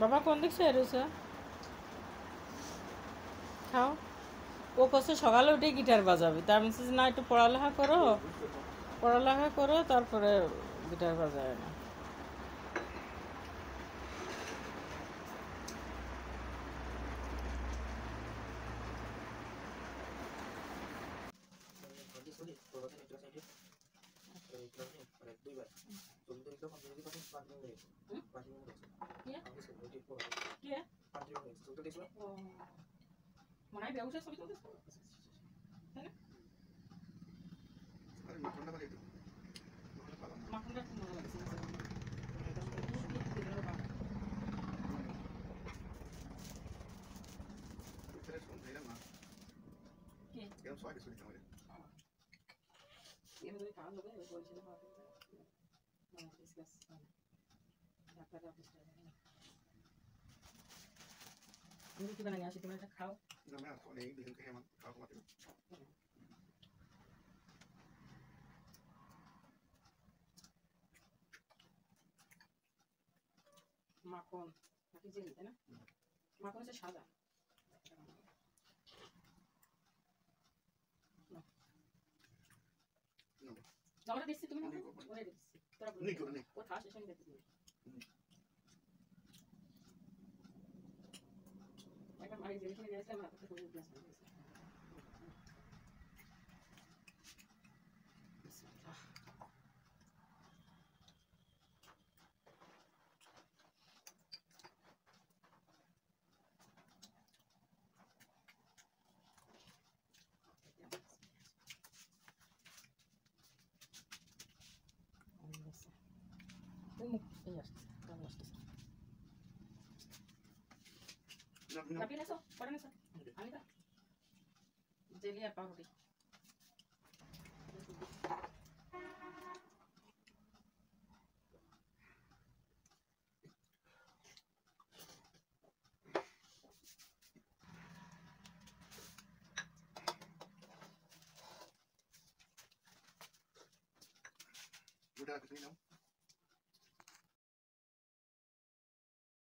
বাবা কোন দিক সে রয়েছে খাও ও করছে সকালে উঠে গিটার বাজাবে তার মিসেস না একটু পড়ালেখা করো তারপরে গিটার বাজাবে না মনে হয় ব্যবসা ছবি তুলতেছ তাই না মাখনটা খুব মজা লাগছে কি বানাই আসি তোমরা এটা খাও মাখন নাকি জেলি তাই না মাখন হচ্ছে সাদা ওটা দিচ্ছি তুমি না ওরে দিচ্ছি তোরা বলি ও থাস এসে নিতে দিবি একটা মারি জেলি কিনে গেছিলাম আর একটা করে গ্লাস নিয়ে গেছি Tapi eso, para eso. Anita. Jelly আর পাউরুটি। Udah, kesini dong.